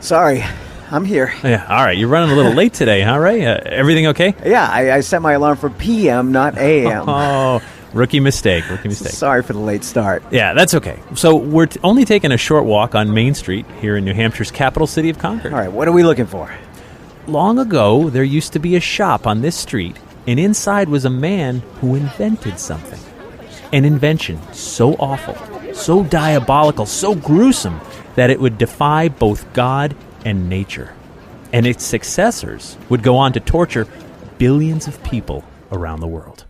Sorry, I'm here. Yeah, all right. You're running a little late today, huh, Ray? Everything okay? Yeah, I set my alarm for PM, not AM. Oh, rookie mistake. Sorry for the late start. Yeah, that's okay. So we're only taking a short walk on Main Street here in New Hampshire's capital city of Concord. All right, what are we looking for? Long ago, there used to be a shop on this street, and inside was a man who invented something. An invention so awful, so diabolical, so gruesome, that it would defy both God and nature. And its successors would go on to torture billions of people around the world.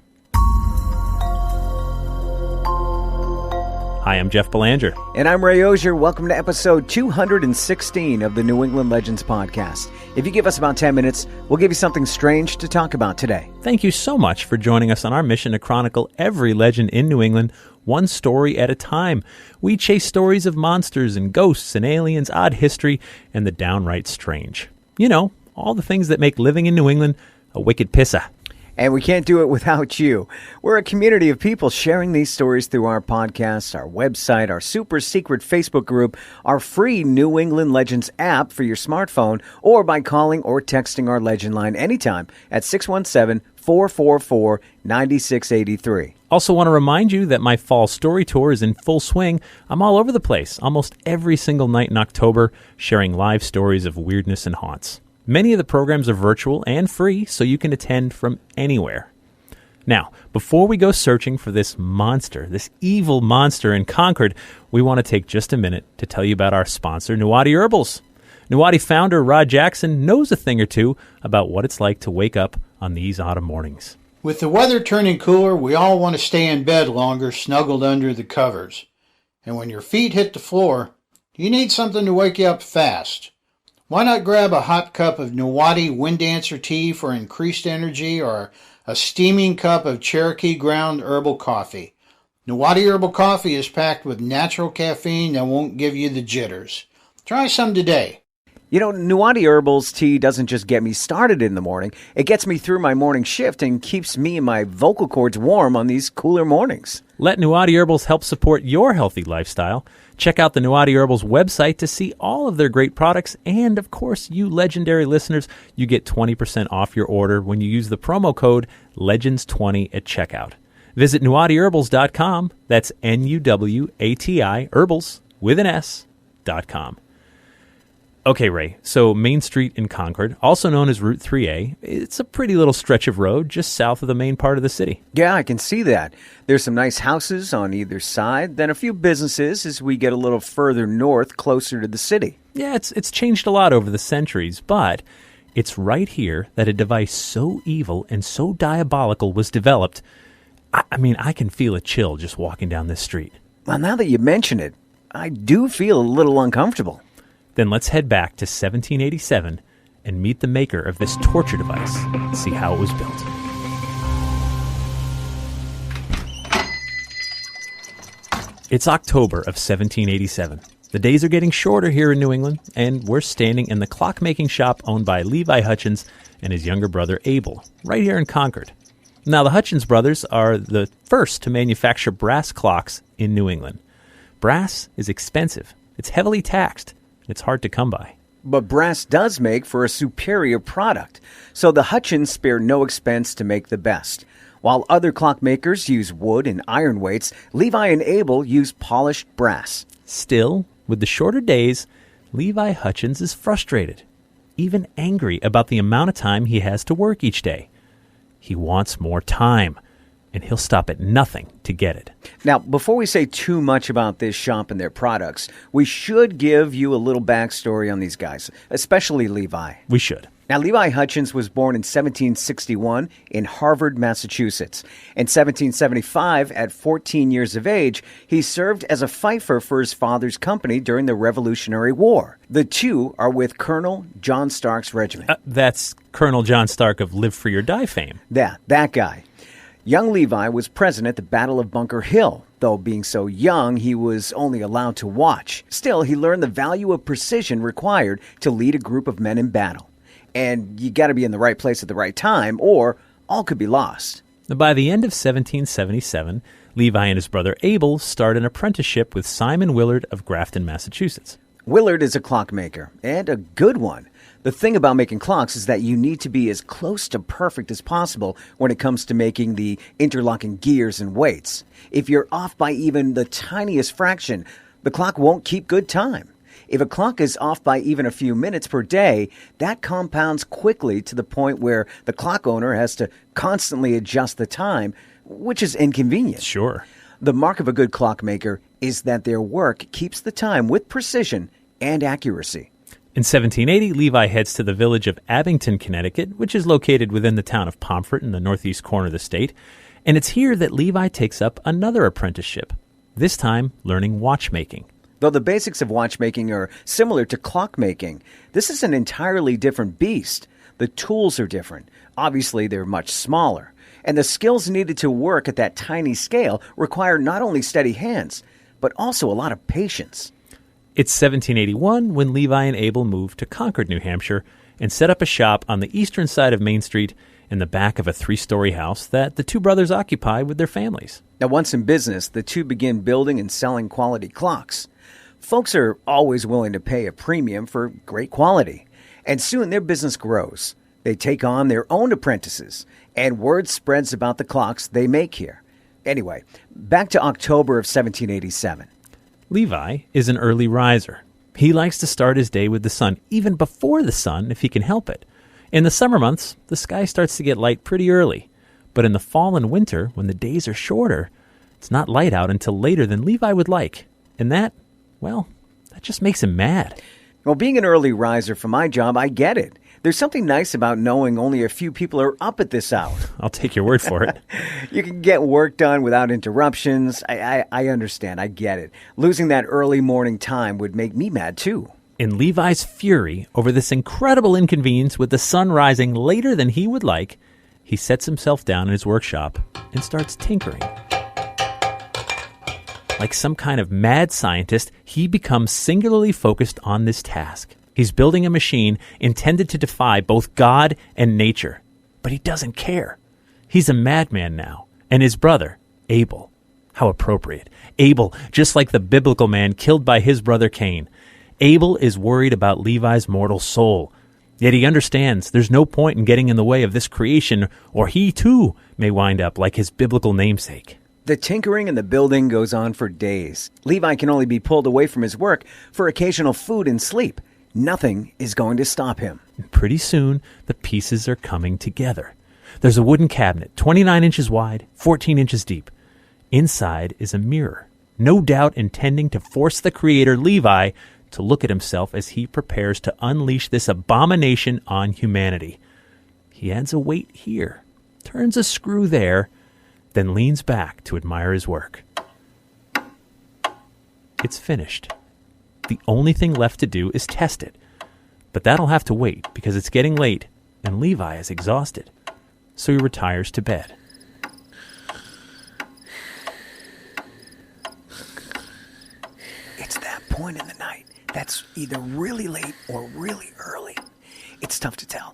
Hi, I'm Jeff Belanger. And I'm Ray Auger. Welcome to episode 216 of the New England Legends podcast. If you give us about 10 minutes, we'll give you something strange to talk about today. Thank you so much for joining us on our mission to chronicle every legend in New England, one story at a time. We chase stories of monsters and ghosts and aliens, odd history, and the downright strange. You know, all the things that make living in New England a wicked pissa. And we can't do it without you. We're a community of people sharing these stories through our podcast, our website, our super secret Facebook group, our free New England Legends app for your smartphone, or by calling or texting our legend line anytime at 617-444-9683. Also want to remind you that my fall story tour is in full swing. I'm all over the place, almost every single night in October, sharing live stories of weirdness and haunts. Many of the programs are virtual and free, so you can attend from anywhere. Now, before we go searching for this monster, this evil monster in Concord, we want to take just a minute to tell you about our sponsor, Nuwadi Herbals. Nuwadi founder Rod Jackson knows a thing or two about what it's like to wake up on these autumn mornings. With the weather turning cooler, we all want to stay in bed longer, snuggled under the covers. And when your feet hit the floor, you need something to wake you up fast. Why not grab a hot cup of Nuwadi Wind Dancer tea for increased energy, or a steaming cup of Cherokee ground herbal coffee? Nuwadi herbal coffee is packed with natural caffeine that won't give you the jitters. Try some today. You know, Nuwadi Herbals tea doesn't just get me started in the morning. It gets me through my morning shift and keeps me and my vocal cords warm on these cooler mornings. Let Nuwadi Herbals help support your healthy lifestyle. Check out the Nuwadi Herbals website to see all of their great products. And, of course, you legendary listeners, you get 20% off your order when you use the promo code LEGENDS20 at checkout. Visit NuwadiHerbals.com. That's Nuwati Herbals with an S.com. Okay, Ray, so Main Street in Concord, also known as Route 3A, it's a pretty little stretch of road just south of the main part of the city. Yeah, I can see that. There's some nice houses on either side, then a few businesses as we get a little further north, closer to the city. Yeah, it's changed a lot over the centuries, but it's right here that a device so evil and so diabolical was developed. I mean, I can feel a chill just walking down this street. Well, now that you mention it, I do feel a little uncomfortable. Then let's head back to 1787 and meet the maker of this torture device and see how it was built. It's October of 1787. The days are getting shorter here in New England, and we're standing in the clock-making shop owned by Levi Hutchins and his younger brother Abel, right here in Concord. Now, the Hutchins brothers are the first to manufacture brass clocks in New England. Brass is expensive. It's heavily taxed. It's hard to come by. But brass does make for a superior product, so the Hutchins spare no expense to make the best. While other clockmakers use wood and iron weights, Levi and Abel use polished brass. Still, with the shorter days, Levi Hutchins is frustrated, even angry about the amount of time he has to work each day. He wants more time, and he'll stop at nothing to get it. Now, before we say too much about this shop and their products, we should give you a little backstory on these guys, especially Levi. We should. Now, Levi Hutchins was born in 1761 in Harvard, Massachusetts. In 1775, at 14 years of age, he served as a fifer for his father's company during the Revolutionary War. The two are with Colonel John Stark's regiment. That's Colonel John Stark of Live Free or Die fame. That guy. Young Levi was present at the Battle of Bunker Hill. Though being so young, he was only allowed to watch. Still, he learned the value of precision required to lead a group of men in battle. And you got to be in the right place at the right time, or all could be lost. By the end of 1777, Levi and his brother Abel start an apprenticeship with Simon Willard of Grafton, Massachusetts. Willard is a clockmaker, and a good one. The thing about making clocks is that you need to be as close to perfect as possible when it comes to making the interlocking gears and weights. If you're off by even the tiniest fraction, the clock won't keep good time. If a clock is off by even a few minutes per day, that compounds quickly to the point where the clock owner has to constantly adjust the time, which is inconvenient. Sure. The mark of a good clockmaker is that their work keeps the time with precision and accuracy. In 1780, Levi heads to the village of Abington, Connecticut, which is located within the town of Pomfret in the northeast corner of the state. And it's here that Levi takes up another apprenticeship, this time learning watchmaking. Though the basics of watchmaking are similar to clockmaking, this is an entirely different beast. The tools are different. Obviously, they're much smaller. And the skills needed to work at that tiny scale require not only steady hands, but also a lot of patience. It's 1781 when Levi and Abel moved to Concord, New Hampshire, and set up a shop on the eastern side of Main Street in the back of a 3-story house that the two brothers occupy with their families. Now, once in business, the two begin building and selling quality clocks. Folks are always willing to pay a premium for great quality, and soon their business grows. They take on their own apprentices, and word spreads about the clocks they make here. Anyway, back to October of 1787. Levi is an early riser. He likes to start his day with the sun, even before the sun if he can help it. In the summer months, the sky starts to get light pretty early. But in the fall and winter, when the days are shorter, it's not light out until later than Levi would like. And that just makes him mad. Well, being an early riser for my job, I get it. There's something nice about knowing only a few people are up at this hour. I'll take your word for it. You can get work done without interruptions. I understand. I get it. Losing that early morning time would make me mad, too. In Levi's fury over this incredible inconvenience with the sun rising later than he would like, he sets himself down in his workshop and starts tinkering. Like some kind of mad scientist, he becomes singularly focused on this task. He's building a machine intended to defy both God and nature. But he doesn't care. He's a madman now. And his brother, Abel. How appropriate. Abel, just like the biblical man killed by his brother Cain. Abel is worried about Levi's mortal soul. Yet he understands there's no point in getting in the way of this creation, or he too may wind up like his biblical namesake. The tinkering and the building goes on for days. Levi can only be pulled away from his work for occasional food and sleep. Nothing is going to stop him. Pretty soon, the pieces are coming together. There's a wooden cabinet, 29 inches wide, 14 inches deep. Inside is a mirror, no doubt intending to force the creator, Levi, to look at himself as he prepares to unleash this abomination on humanity. He adds a weight here, turns a screw there, then leans back to admire his work. It's finished. The only thing left to do is test it. But that'll have to wait because it's getting late and Levi is exhausted. So he retires to bed. It's that point in the night that's either really late or really early. It's tough to tell.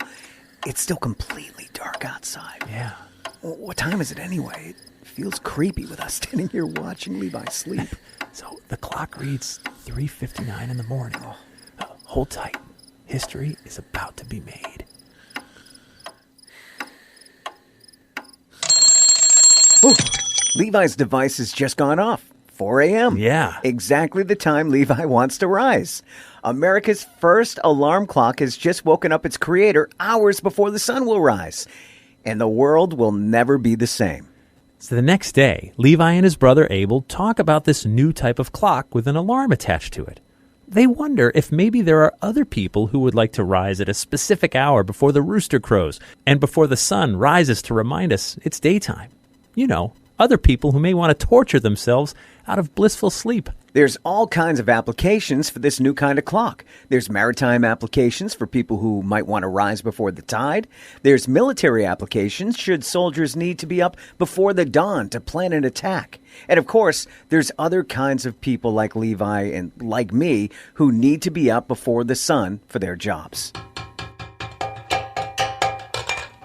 It's still completely dark outside. Yeah. What time is it anyway? It feels creepy with us standing here watching Levi sleep. So the clock reads 3:59 in the morning. Hold tight. History is about to be made. Ooh, Levi's device has just gone off. 4 a.m. Yeah. Exactly the time Levi wants to rise. America's first alarm clock has just woken up its creator hours before the sun will rise. And the world will never be the same. So the next day, Levi and his brother Abel talk about this new type of clock with an alarm attached to it. They wonder if maybe there are other people who would like to rise at a specific hour before the rooster crows and before the sun rises to remind us it's daytime. You know, other people who may want to torture themselves out of blissful sleep. There's all kinds of applications for this new kind of clock. There's maritime applications for people who might want to rise before the tide. There's military applications should soldiers need to be up before the dawn to plan an attack. And of course, there's other kinds of people like Levi and like me who need to be up before the sun for their jobs.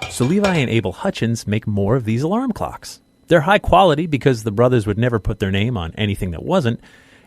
So Levi and Abel Hutchins make more of these alarm clocks. They're high quality because the brothers would never put their name on anything that wasn't,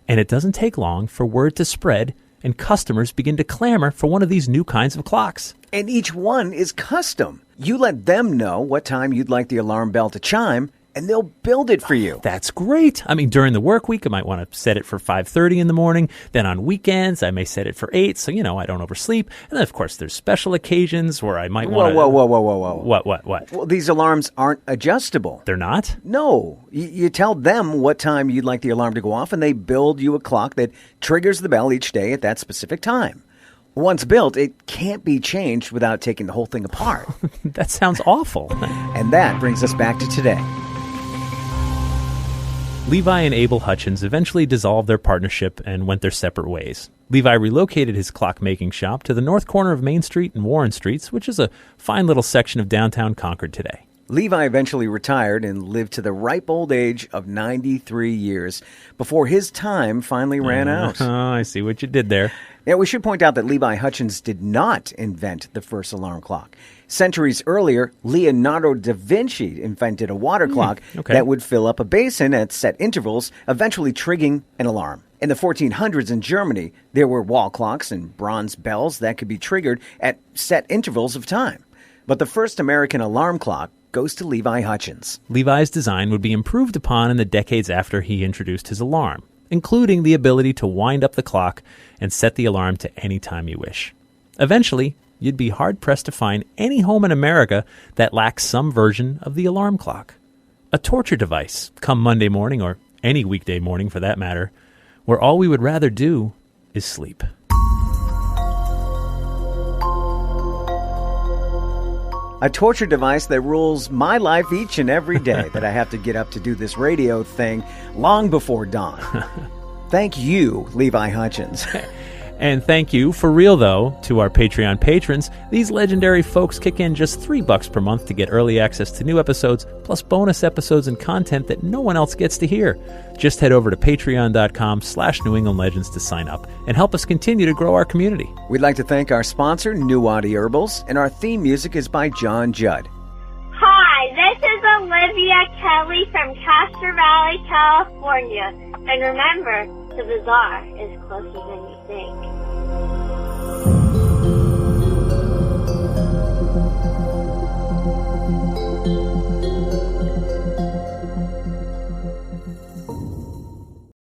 and it doesn't take long for word to spread and customers begin to clamor for one of these new kinds of clocks. And each one is custom. You let them know what time you'd like the alarm bell to chime, and they'll build it for you. That's great. I mean, during the work week, I might want to set it for 5:30 in the morning. Then on weekends, I may set it for 8, so, I don't oversleep. And then, of course, there's special occasions where I might want to... Whoa. What? Well, these alarms aren't adjustable. They're not? No. You tell them what time you'd like the alarm to go off, and they build you a clock that triggers the bell each day at that specific time. Once built, it can't be changed without taking the whole thing apart. That sounds awful. And that brings us back to today. Levi and Abel Hutchins eventually dissolved their partnership and went their separate ways. Levi relocated his clock-making shop to the north corner of Main Street and Warren Streets, which is a fine little section of downtown Concord today. Levi eventually retired and lived to the ripe old age of 93 years before his time finally ran out. Oh, I see what you did there. Now, we should point out that Levi Hutchins did not invent the first alarm clock. Centuries earlier, Leonardo da Vinci invented a water clock that would fill up a basin at set intervals, eventually triggering an alarm. In the 1400s in Germany, there were wall clocks and bronze bells that could be triggered at set intervals of time. But the first American alarm clock goes to Levi Hutchins. Levi's design would be improved upon in the decades after he introduced his alarm, including the ability to wind up the clock and set the alarm to any time you wish. Eventually, you'd be hard-pressed to find any home in America that lacks some version of the alarm clock. A torture device, come Monday morning, or any weekday morning for that matter, where all we would rather do is sleep. A torture device that rules my life each and every day that I have to get up to do this radio thing long before dawn. Thank you, Levi Hutchins. And thank you, for real though, to our Patreon patrons. These legendary folks kick in just $3 per month to get early access to new episodes, plus bonus episodes and content that no one else gets to hear. Just head over to patreon.com/New England Legends to sign up and help us continue to grow our community. We'd like to thank our sponsor, Nuwadi Herbals, and our theme music is by John Judd. Hi, this is Olivia Kelly from Castro Valley, California. And remember, the bazaar is closer than you think.